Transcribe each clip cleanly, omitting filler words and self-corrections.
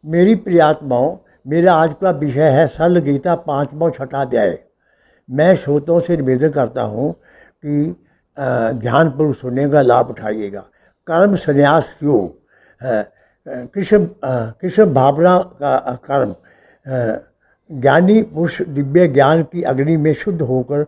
मेरी प्रियात्माओं, मेरा आज का विषय है सरल गीता 5वां छठा अध्याय। मैं श्रोताओं से निवेदन करता हूँ कि ध्यानपूर्वक सुनने का लाभ उठाइएगा। कर्म संन्यास योग कृष्ण भावना का कर्म। ज्ञानी पुरुष दिव्य ज्ञान की अग्नि में शुद्ध होकर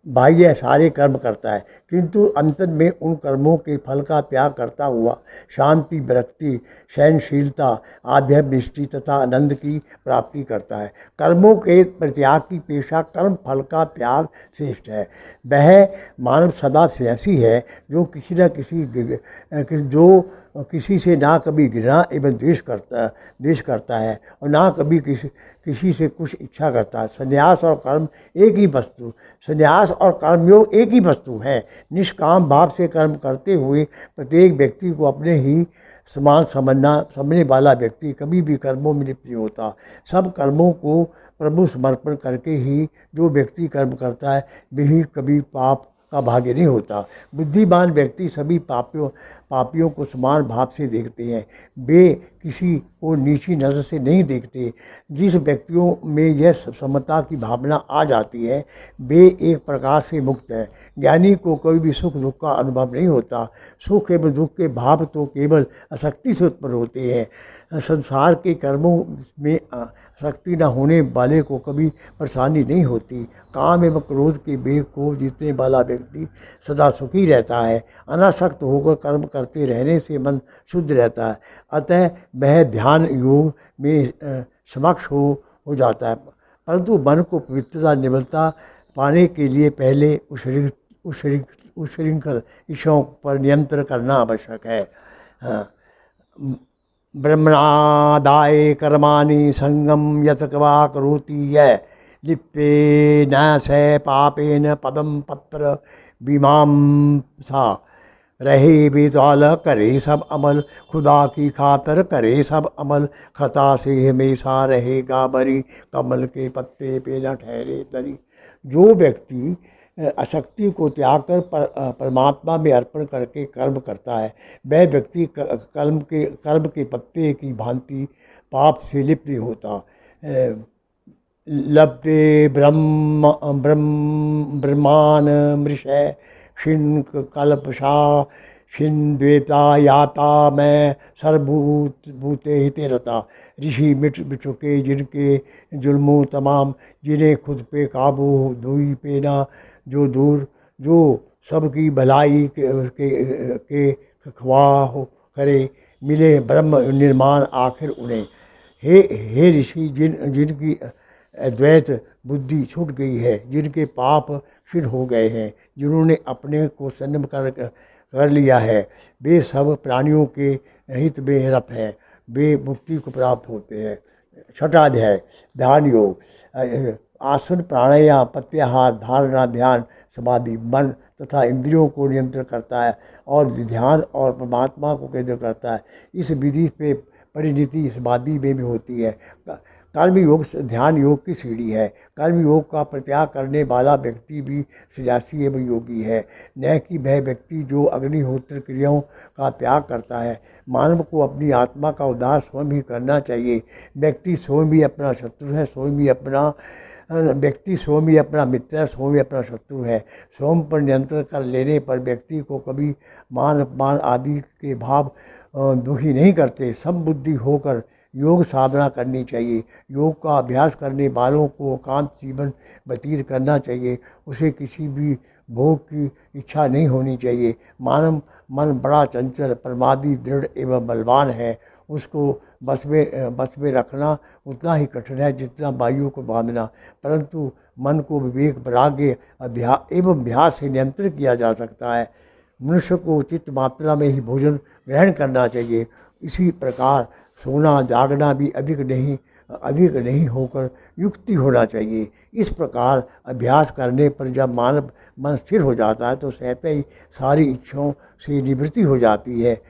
बाह्य सारे कर्म करता है, किंतु अंतर में उन कर्मों के फल का त्याग करता हुआ शांति, विरक्ति, सहनशीलता, आध्यात्म निष्ठि तथा आनंद की प्राप्ति करता है। कर्मों के परित्याग की पेशा कर्म फल का त्याग श्रेष्ठ है। वह मानव सदा से ऐसी है जो किसी से ना कभी घृणा एवं द्वेष करता है और ना कभी किसी से कुछ इच्छा करता है। संन्यास और कर्म एक ही वस्तु संन्यास और कर्मयोग एक ही वस्तु है। निष्काम भाव से कर्म करते हुए प्रत्येक व्यक्ति को अपने ही समान समझने वाला व्यक्ति कभी भी कर्मों में लिप्त नहीं होता। सब कर्मों को प्रभु समर्पण करके ही जो व्यक्ति कर्म करता है वही कभी पाप का भागी नहीं होता। बुद्धिमान व्यक्ति सभी पापियों को समान भाव से देखते हैं। वे किसी को नीची नज़र से नहीं देखते। जिस व्यक्तियों में यह समता की भावना आ जाती है वे एक प्रकार से मुक्त है। ज्ञानी को कभी भी सुख दुख का अनुभव नहीं होता। सुख एवं दुख के भाव तो केवल आसक्ति से उत्पन्न होते हैं। संसार के कर्मों में आसक्ति न होने वाले को कभी परेशानी नहीं होती। काम एवं क्रोध के वेग को जीतने वाला व्यक्ति सदा सुखी रहता है। अनासक्त होकर कर्म करते रहने से मन शुद्ध रहता है, अतः वह ध्यान योग में समक्ष हो जाता है। परंतु मन को पवित्रता निर्मलता पाने के लिए पहले उच्छृंखल इच्छाओं पर नियंत्रण करना आवश्यक है। ब्रह्मणादाय कर्माणि संगम यत वा करोति यः लिप्ते न स पापेन पदम पत्र मीमांसा। रहे बेताल करे सब अमल, खुदा की खातर करे सब अमल। खता से हमेशा रहेगा बरी, कमल के पत्ते पे न ठहरे तरी। जो व्यक्ति आसक्ति को त्याग कर परमात्मा में अर्पण करके कर्म करता है वह व्यक्ति कर्म के पत्ते की भांति पाप से लिप्त नहीं होता। लब्धे ब्रह्मान मृषय क्षिण कल्पशा क्षिण द्वेता याता मैं सर्वभूत भूते हिते रता। ऋषि मिट चुके जिनके जुल्मों तमाम, जिन्हें खुद पे काबू धोई पे ना जो सबकी भलाई के ख्वाह करे, मिले ब्रह्म निर्माण आखिर उन्हें। हे ऋषि, जिनकी अद्वैत बुद्धि छूट गई है, जिनके पाप क्षीण हो गए हैं, जिन्होंने अपने को संयम कर लिया है, वे सब प्राणियों के हित में रत हैं, वे मुक्ति को प्राप्त होते हैं। छठा अध्याय ध्यान योग। आसन, प्राणायाम, प्रत्याहार, धारणा, ध्यान, समाधि मन तथा इंद्रियों को नियंत्रण करता है और ध्यान और परमात्मा को केंद्र करता है। इस विधि पे परिणति समाधि में भी होती है। कर्म योग ध्यान योग की सीढ़ी है। कर्म योग का प्रत्याग करने वाला व्यक्ति भी सन्यासी एवं योगी है, न कि वह व्यक्ति जो अग्निहोत्र क्रियाओं का त्याग करता है। मानव को अपनी आत्मा का उद्धार स्वयं ही करना चाहिए। व्यक्ति स्वयं ही अपना शत्रु है, स्वयं ही अपना मित्र है, स्वयं ही अपना शत्रु है। स्वयं पर नियंत्रण कर लेने पर व्यक्ति को कभी मान अपमान आदि के भाव दुखी नहीं करते। समबुद्धि होकर योग साधना करनी चाहिए। योग का अभ्यास करने वालों को एकांत जीवन व्यतीत करना चाहिए। उसे किसी भी भोग की इच्छा नहीं होनी चाहिए। मानव मन बड़ा चंचल, प्रमादी, दृढ़ एवं बलवान है। उसको बस में रखना उतना ही कठिन है जितना वायु को बांधना। परंतु मन को विवेक, वैराग्य एवं अभ्यास से नियंत्रित किया जा सकता है। मनुष्य को उचित मात्रा में ही भोजन ग्रहण करना चाहिए। इसी प्रकार सोना जागना भी अधिक नहीं होकर युक्ति होना चाहिए। इस प्रकार अभ्यास करने पर जब मानव मन स्थिर हो जाता है तो सहते ही सारी इच्छाओं से निवृत्ति हो जाती है।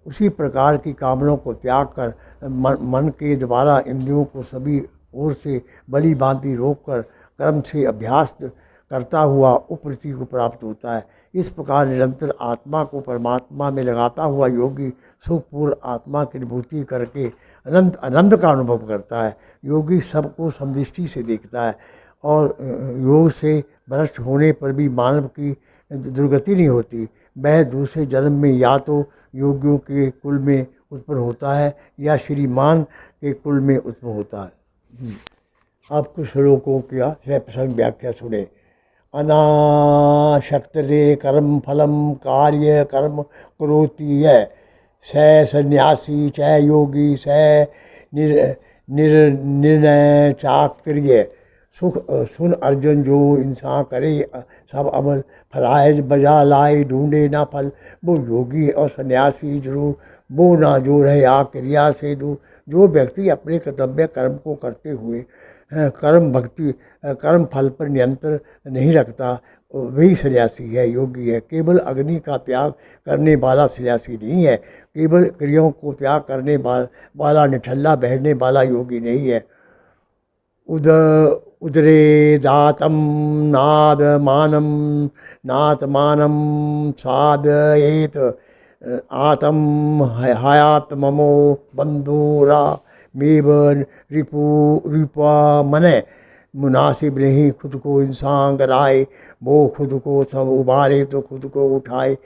उसी प्रकार की कामनाओं को त्याग कर मन के द्वारा इंद्रियों को सभी ओर से बली भांति रोककर कर्म से अभ्यास करता हुआ उपरति को प्राप्त होता है। इस प्रकार निरंतर आत्मा को परमात्मा में लगाता हुआ योगी सुखपूर्ण आत्मा की अनुभूति करके आनंद का अनुभव करता है। योगी सबको समदृष्टि से देखता है और योग से भ्रष्ट होने पर भी मानव की दुर्गति नहीं होती। वह दूसरे जन्म में या तो योगियों के कुल में उत्पन्न होता है या श्रीमान के कुल में उत्पन्न होता है। अब कुछ श्लोकों का स्वयं प्रसंग व्याख्या सुने। अनाशक्तते कर्म फलम कार्य कर्म करोति यः स सन्यासी च योगी स निर्णय चाक्रिय। सुन अर्जुन, जो इंसान करे सब अमल फराइज बजा लाए ढूंढे ना फल, वो योगी और सन्यासी जरूर वो ना जो रहे आ क्रिया से दूर। जो व्यक्ति अपने कर्तव्य कर्म को करते हुए कर्म फल पर नियंत्रण नहीं रखता, वही सन्यासी है, योगी है। केवल अग्नि का त्याग करने वाला सन्यासी नहीं है, केवल क्रियाओं को त्याग करने वाला निठल्ला बहने वाला योगी नहीं है। उदरे दातम नादमानं नात्मानं साधयेत आत्म हयात्ममो बंधुरा मेव रिपा मने। मुनासिब नहीं खुद को इंसान कराए, वो खुद को सब उबारे तो खुद को उठाए।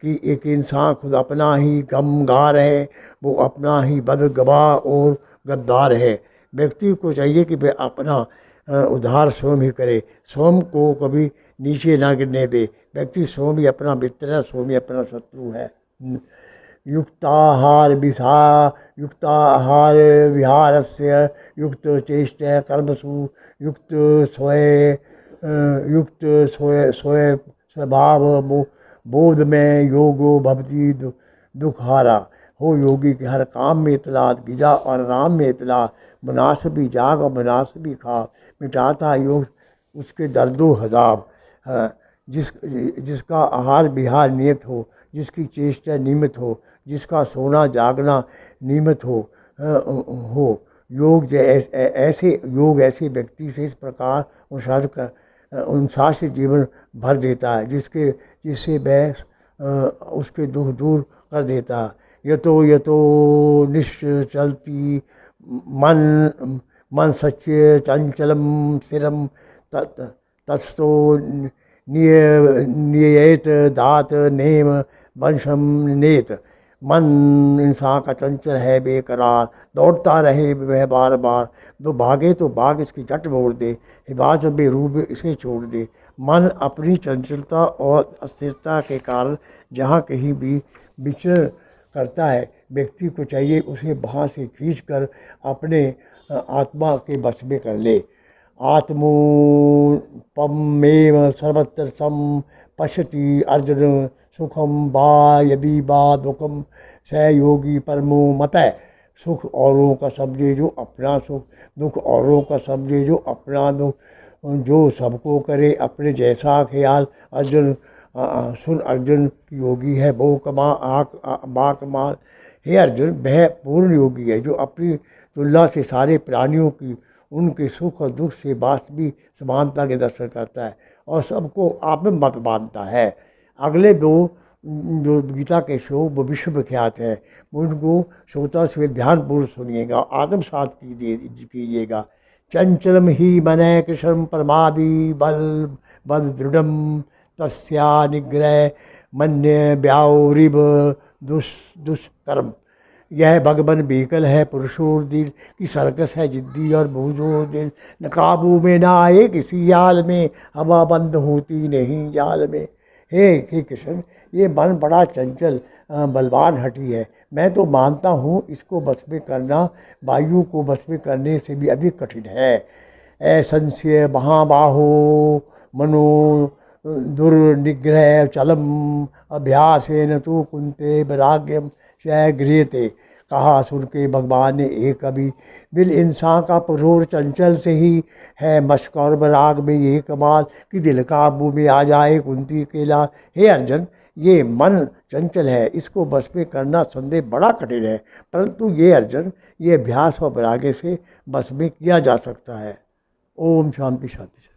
कि एक इंसान खुद अपना ही गमगार है, वो अपना ही बदगवाह और गद्दार है। व्यक्ति को चाहिए कि वह अपना उद्धार स्वयं ही करे, स्वयं को कभी नीचे ना गिरने दे। व्यक्ति स्वयं ही अपना मित्र है, स्वयं ही अपना शत्रु है। युक्ताहार विहारस्य युक्त चेष्ट कर्मसु युक्त स्वय स्वभाव बोध में योगो भवति दुखारा। हो योगी के हर काम में इतला, गिजा और राम में इतला। मुनासिबी जाग और मुनासिबी खा, मिटाता योग उसके दर्दो हजाब। जिसका आहार विहार नियत हो, जिसकी चेष्टा नियमित हो, जिसका सोना जागना नियमित हो। योग ऐसे व्यक्ति से इस प्रकार अनुशासित जीवन भर देता है जिससे वह उसके दुख दूर कर देता है। यतो निश्चलती मन सच्चे चंचलम स्थिरम तत्सो नियत दात नेम वंशम नेत। मन इंसान का चंचल है, बेकरार दौड़ता रहे वह बार बार। दो भागे तो भाग इसकी झट मोड़ दे, हिफाजत बेरूब इसे छोड़ दे। मन अपनी चंचलता और अस्थिरता के कारण जहाँ कहीं भी विचरण करता है, व्यक्ति को चाहिए उसे वहाँ से खींचकर अपने आत्मा के वश में कर ले। आत्मोपमेव सर्वत्र सम पश्यति अर्जुन सुखम वा यदि वा दुखम स योगी परमो मतः। सुख औरों का समझे जो अपना सुख, दुख औरों का समझे जो अपना दुख। जो सबको करे अपने जैसा ख्याल। सुन अर्जुन, योगी है वो बाकमाल। हे अर्जुन, वह पूर्ण योगी है जो अपनी तुलना से सारे प्राणियों की उनके सुख और दुख से वास्तविक समानता के दर्शन करता है और सबको आप में मत मानता है। अगले दो जो गीता के श्लोक वो विश्व विख्यात है, उनको श्रोता से ध्यानपूर्वक सुनिएगा, आत्मसात कीजिएगा। चंचलम ही मनः कृष्ण परमादि बल दृढ़म तस्या निग्रह मन्य व्यावरिव दुष्कर्म। यह भगवान बीकल है पुरुषोर दिल की सर्कस है जिद्दी और भूजोर दिल। न काबू में ना आए किसी याल में, हवा बंद होती नहीं जाल में। हे कृष्ण, ये मन बड़ा चंचल बलवान हठी है। मैं तो मानता हूँ इसको वश में करना वायु को वश में करने से भी अधिक कठिन है। असंशय महाबाहो मनो दुर्निग्रह चलम अभ्यासेन तु कुंते वैराग्यम च गृह्यते। कहा सुन के भगवान ने एक कभी, दिल इंसान का पुरोर चंचल से ही है मशक और वैराग में ये कमाल कि दिल काबू में आ जाए कुंती के लाल। हे अर्जुन, ये मन चंचल है, इसको वश में करना संदेह बड़ा कठिन है, परंतु ये अर्जुन, ये अभ्यास और वैराग्य से वश में किया जा सकता है। ओम शांति शांति।